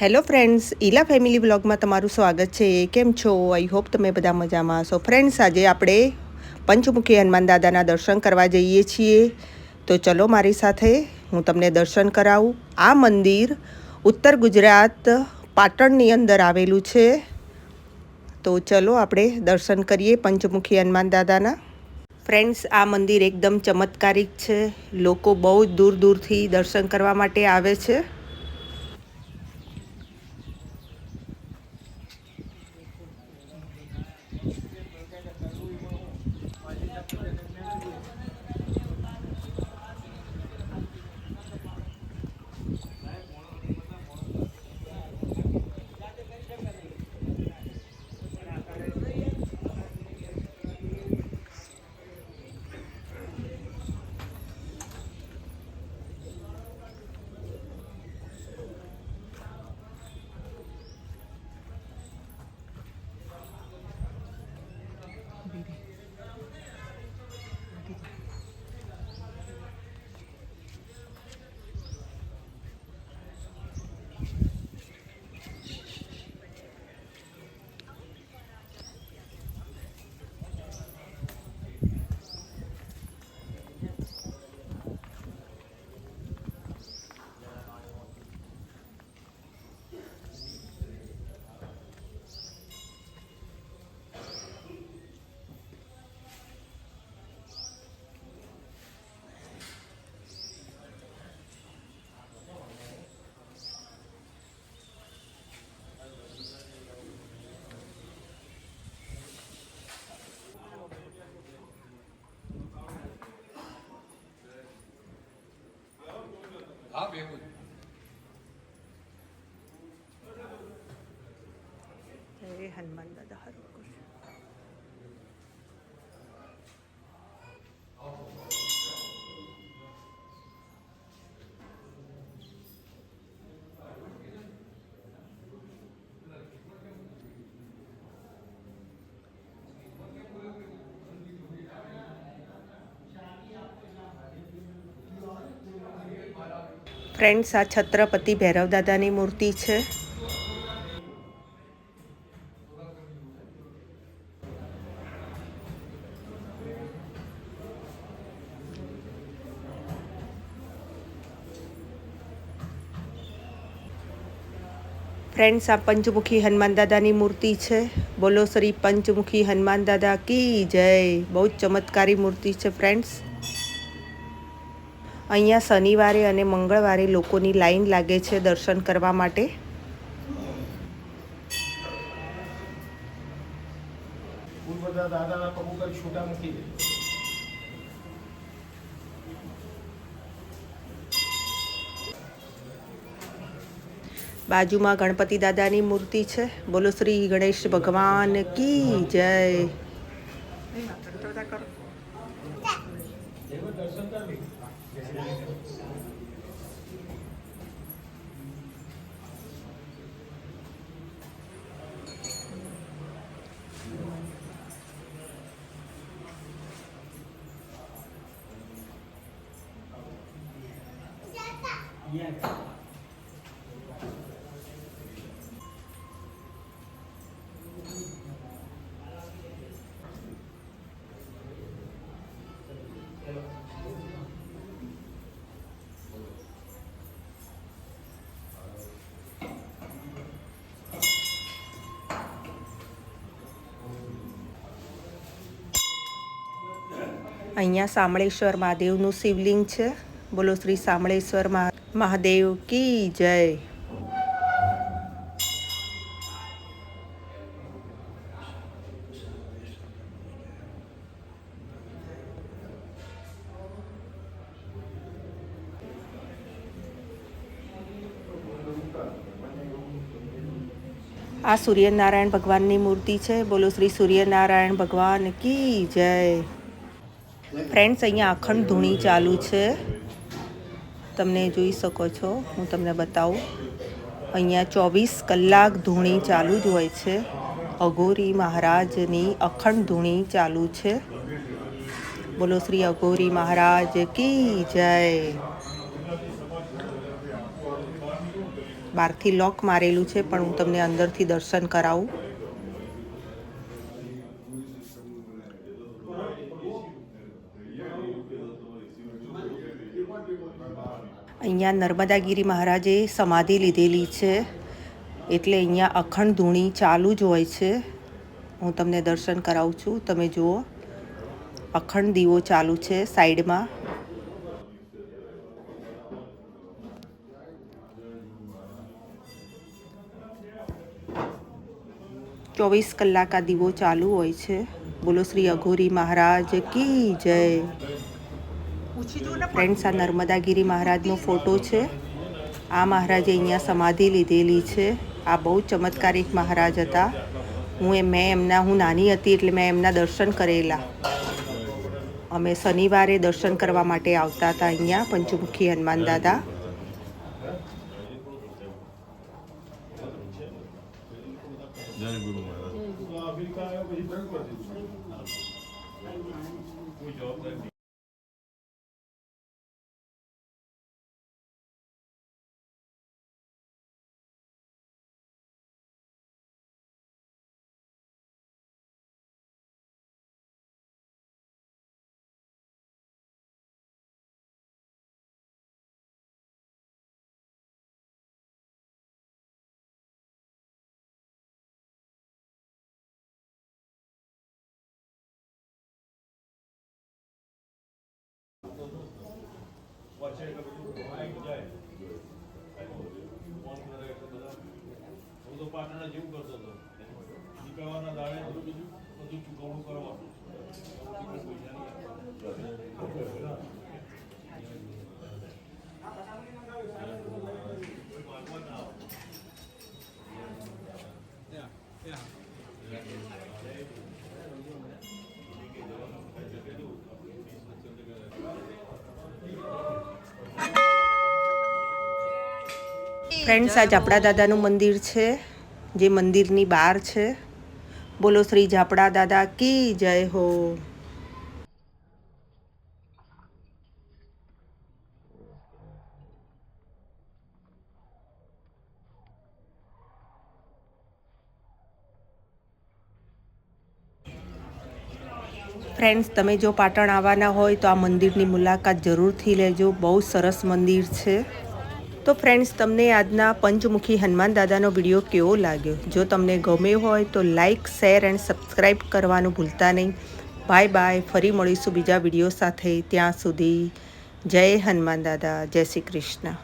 Hello friends, Ila family બ્લોગમાં તમારું સ્વાગત છે. કેમ છો? આઈ હોપ તમે બધા મજામાં હશો. ફ્રેન્ડ્સ, આજે આપણે પંચમુખી હનુમાન દાદાના દર્શન કરવા જઈએ છીએ. તો ચલો મારી સાથે હું તમને દર્શન કરાવું. આ મંદિર ઉત્તર ગુજરાત પાટણની અંદર આવેલું છે. તો ચલો આપણે દર્શન કરીએ પંચમુખી હનુમાન દાદાના. ફ્રેન્ડ્સ, આ મંદિર એકદમ ચમત્કારિક છે. લોકો બહુ દૂર દૂરથી દર્શન કરવા માટે આવે છે. હનુમાન દાદા હરું કરશે. ફ્રેન્ડ્સ, આ છત્રપતિ ભૈરવ દાદાની મૂર્તિ છે. ફ્રેન્ડ્સ, આ પંચમુખી હનુમાન દાદાની મૂર્તિ છે. બોલો શ્રી પંચમુખી હનુમાન દાદા કી જય. બહુ જ ચમત્કારી મૂર્તિ છે ફ્રેન્ડ્સ. અહીંયા શનિવારે અને મંગળવારે લોકોની લાઈન લાગે છે દર્શન કરવા માટે. બાજુમાં ગણપતિ દાદાની મૂર્તિ છે. બોલો શ્રી ગણેશ ભગવાન કી જય. અહીંયા શામળેશ્વર મહાદેવનું શિવલિંગ છે. બોલો શ્રી શામળેશ્વર મહાદેવ કી જય. આ સૂર્યનારાયણ ભગવાનની મૂર્તિ છે. બોલો શ્રી સૂર્યનારાયણ ભગવાન કી જય. ફ્રેન્ડ્સ, અહીંયા અખંડ ધૂણી ચાલુ છે. તમને જોઈ શકો છો. હું તમને બતાવું. અહીંયા 24 કલાક ધૂણી ચાલુ જ હોય છે. અઘોરી મહારાજની અખંડ ધૂણી ચાલુ છે. બોલો શ્રી અઘોરી મહારાજ કી જય. બહારથી લોક મારેલું છે, પણ હું તમને અંદરથી દર્શન કરાવું. અહીંયા નર્મદાગીરી મહારાજે સમાધિ લીધેલી છે, એટલે અહીંયા અખંડ ધૂણી ચાલુ જ હોય છે. હું તમને દર્શન કરાવું છું. તમે જુઓ, અખંડ દીવો ચાલુ છે સાઈડમાં. ચોવીસ કલાક આ દીવો ચાલુ હોય છે. બોલો શ્રી અઘોરી મહારાજ કી જય. ફ્રેન્ડ્સ, આ નર્મદાગીરી મહારાજનો ફોટો છે. આ મહારાજે અહીંયા સમાધિ લીધેલી છે. આ બહુ ચમત્કારિક મહારાજ હતા. હું નાની હતી એટલે મેં એમના દર્શન કરેલા. અમે શનિવારે દર્શન કરવા માટે આવતા હતા અહીંયા પંચમુખી હનુમાન દાદા. ફ્રેન્ડ્સ, આ ઝાપડા દાદાનું મંદિર છે, જે મંદિરની બહાર છે. બોલો શ્રી ઝાપડા દાદા કી જય હો. ફ્રેન્ડ્સ, તમે જો પાટણ આવવાના હોય તો આ મંદિરની મુલાકાત જરૂરથી લેજો. બહુ સરસ મંદિર છે. તો ફ્રેન્ડ્સ, તમને આજના પંચમુખી હનુમાન દાદાનો વિડીયો કેવો લાગ્યો? જો તમને ગમ્યો હોય તો લાઇક, શેર એન્ડ સબસ્ક્રાઈબ કરવાનું ભૂલતા નહીં. Bye bye. ફરી મળીશું બીજા વિડીયો સાથે. ત્યાં સુધી જય હનુમાન દાદા. જય શ્રી કૃષ્ણ.